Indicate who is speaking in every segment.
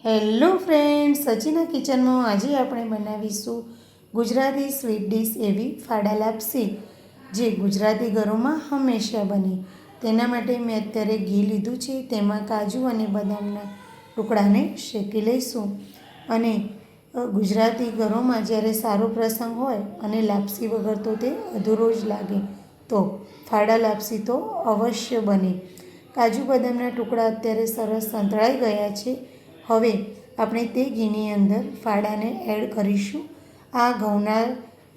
Speaker 1: Hello friends, સચિના કિચનમાં આજે આપણે બનાવીશું ગુજરાતી સ્વીટ ડીશ એવી ફાડા લાપસી, જે ગુજરાતી ઘરોમાં હંમેશા બને. તેના માટે મેં અત્યારે ઘી લીધું છે. તેમાં કાજુ અને બદામના ટુકડાને શેકી લઈશું. અને ગુજરાતી ઘરોમાં જ્યારે સારો પ્રસંગ હોય અને લાપસી વગર તો તે અધૂરો જ લાગે, તો ફાડા લાપસી તો અવશ્ય બને. કાજુ બદામના ટુકડા અત્યારે સરસ સંતળાઈ ગયા છે. હવે આપણે તે ઘીની અંદર ફાડાને એડ કરીશું. આ ઘઉંના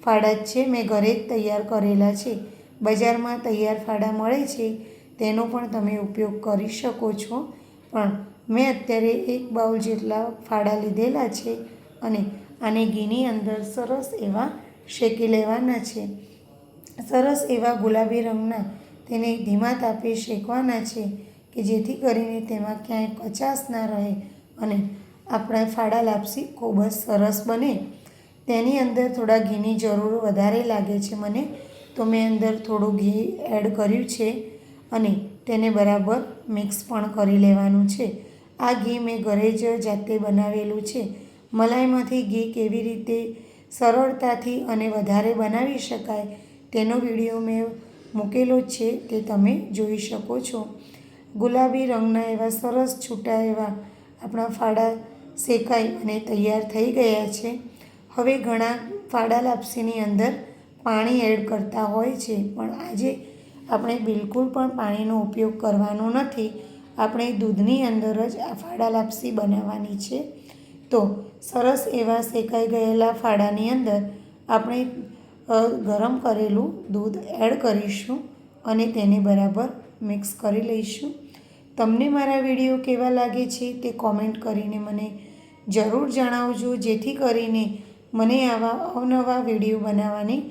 Speaker 1: ફાડા જ છે, મેં ઘરે જ તૈયાર કરેલા છે. બજારમાં તૈયાર ફાડા મળે છે, તેનો પણ તમે ઉપયોગ કરી શકો છો. પણ મેં અત્યારે 1 બાઉલ જેટલા ફાડા લીધેલા છે અને આને ઘીની અંદર સરસ એવા શેકી લેવાના છે. સરસ એવા ગુલાબી રંગના તેને ધીમા તાપે શેકવાના છે, કે જેથી કરીને તેમાં ક્યાંય કચાશ ના રહે અને આપણા ફાડા લાપસી ખૂબ જ સરસ બને. તેની અંદર થોડા ઘીની જરૂર વધારે લાગે છે મને, તો મેં અંદર થોડું ઘી એડ કર્યું છે અને તેને બરાબર મિક્સ પણ કરી લેવાનું છે. આ ઘી મેં ઘરે જ જાતે બનાવેલું છે. મલાઈમાંથી ઘી કેવી રીતે સરળતાથી અને વધારે બનાવી શકાય તેનો વિડીયો મેં મૂકેલો જ છે, તે તમે જોઈ શકો છો. ગુલાબી રંગના એવા સરસ છૂટા એવા આપણા ફાડા શેકાઈ અને તૈયાર થઈ ગયા છે. હવે ઘણા ફાડા લાપસીની અંદર પાણી એડ કરતા હોય છે, પણ આજે આપણે બિલકુલ પણ પાણીનો ઉપયોગ કરવાનો નથી. આપણે દૂધની અંદર જ આ ફાડા લાપસી બનાવવાની છે. તો સરસ એવા શેકાઈ ગયેલા ફાડાની અંદર આપણે ગરમ કરેલું દૂધ એડ કરીશું અને તેને બરાબર મિક્સ કરી લઈશું. તમને મારા વિડીયો કેવા લાગે છે તે કોમેન્ટ કરીને મને જરૂર જણાવજો, જેથી કરીને મને આવા અવનવા વિડીયો બનાવવાની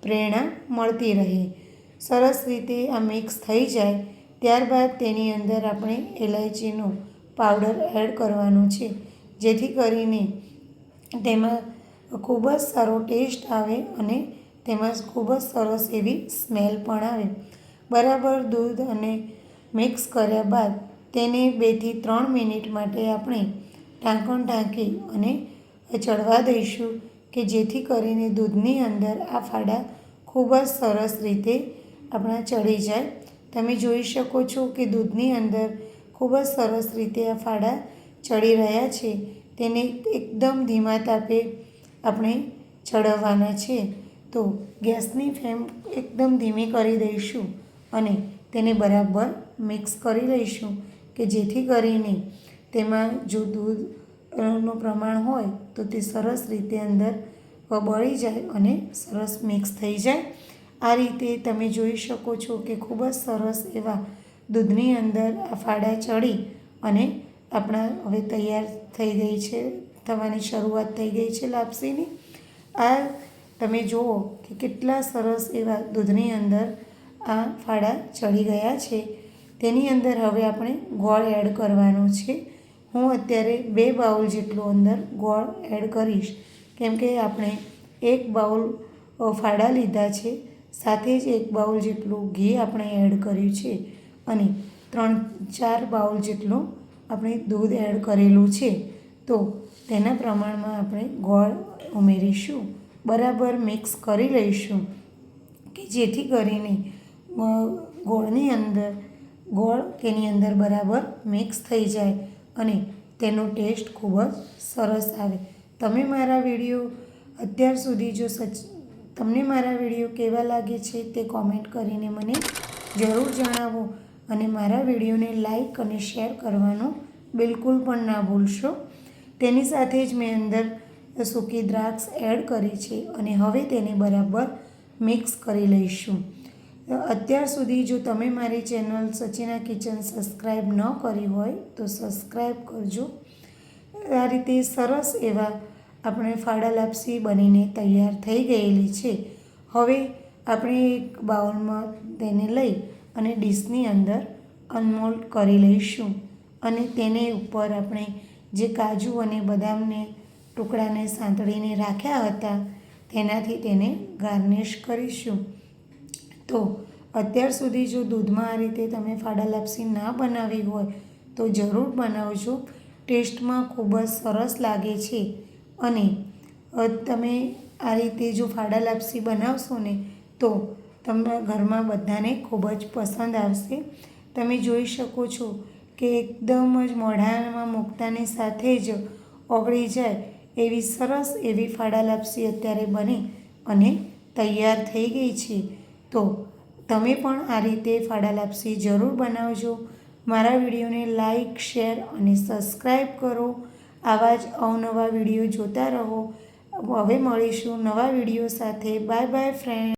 Speaker 1: પ્રેરણા મળતી રહે. સરસ રીતે આ મિક્સ થઈ જાય ત્યારબાદ તેની અંદર આપણે ઇલાયચીનો પાવડર એડ કરવાનો છે, જેથી કરીને તેમાં ખૂબ જ સારો ટેસ્ટ આવે અને તેમાં ખૂબ જ સરસ એવી સ્મેલ પણ આવે. બરાબર દૂધ અને મિક્સ કર્યા બાદ તેને 2 થી 3 મિનિટ માટે આપણે ઢાંકણ ઢાંકી અને ચડવા દઈશું, કે જેથી કરીને દૂધની અંદર આ ફાડા ખૂબ જ સરસ રીતે આપણા ચડી જાય. તમે જોઈ શકો છો કે દૂધની અંદર ખૂબ જ સરસ રીતે આ ફાડા ચડી રહ્યા છે. તેને એકદમ ધીમા તાપે આપણે ચડાવવાના છે. તો ગેસની ફ્લેમ એકદમ ધીમી કરી દઈશું અને તેને બરાબર મિક્સ કરી લઈશું, કે જેથી કરીને તેમાં જો દૂધનું પ્રમાણ હોય તો તે સરસ રીતે અંદર બળી જાય અને સરસ મિક્સ થઈ જાય. આ રીતે તમે જોઈ શકો છો કે ખૂબ જ સરસ એવા દૂધની અંદર આ ફાડા ચડી અને આપણા હવે તૈયાર થઈ ગઈ છે, થવાની શરૂઆત થઈ ગઈ છે લાપસીની. આ તમે જુઓ કે કેટલા સરસ એવા દૂધની અંદર આ ફાડા ચડી ગયા છે. તેની અંદર હવે આપણે ગોળ એડ કરવાનો છે. હું અત્યારે 2 બાઉલ જેટલું અંદર ગોળ એડ કરીશ, કેમ કે આપણે 1 બાઉલ ફાડા લીધા છે, સાથે જ 1 બાઉલ જેટલું ઘી આપણે એડ કર્યું છે અને 3-4 બાઉલ જેટલું આપણે દૂધ એડ કરેલું છે. તો તેના પ્રમાણમાં આપણે ગોળ ઉમેરીશું. બરાબર મિક્સ કરી લઈશું, કે જેથી કરીને ગોળની અંદર ગોળ તેની અંદર બરાબર મિક્સ થઈ જાય અને તેનો ટેસ્ટ ખૂબ જ સરસ આવે. તમે મારા વિડીયો અત્યાર સુધી જો તમને મારા વિડીયો કેવા લાગે છે તે કોમેન્ટ કરીને મને જરૂર જણાવો અને મારા વિડીયોને લાઈક અને શેર કરવાનું બિલકુલ પણ ના ભૂલશો. તેની સાથે જ મેં અંદર સૂકી દ્રાક્ષ એડ કરી છે અને હવે તેને બરાબર મિક્સ કરી લઈશું. અત્યાર સુધી જો તમે મારી ચેનલ સચિના કિચન સબસ્ક્રાઈબ ન કરી હોય તો સબસ્ક્રાઈબ કરજો. આ રીતે સરસ એવા આપણે ફાડા લાપસી બનીને તૈયાર થઈ ગયેલી છે. હવે આપણે એક બાઉલમાં તેને લઈ અને ડીશની અંદર અનમોલ્ડ કરી લઈશું અને તેને ઉપર આપણે જે કાજુ અને બદામને ટુકડાને સાંતળીને રાખ્યા હતા તેનાથી તેને ગાર્નિશ કરીશું. તો અત્યાર સુધી જો દૂધમાં આ રીતે તમે ફાડા લાપસી ના બનાવી હોય તો જરૂર બનાવજો. ટેસ્ટમાં ખૂબ જ સરસ લાગે છે. અને તમે આ રીતે જો ફાડા લાપસી બનાવશો ને તો તમારા ઘરમાં બધાને ખૂબ જ પસંદ આવશે. તમે જોઈ શકો છો કે એકદમ જ મોઢામાં મૂકતાની સાથે જ ઓગળી જાય એવી સરસ એવી ફાડા લાપસી અત્યારે બની અને તૈયાર થઈ ગઈ છે. તો તમે પણ આ રીતે ફાડા લાપસી જરૂર બનાવજો. મારા વિડીયોને લાઈક, શેર અને સબસ્ક્રાઈબ કરો. આવા જ અવનવા વિડીયો જોતા રહો. હવે મળીશું નવા વિડીયો સાથે. Bye bye friend.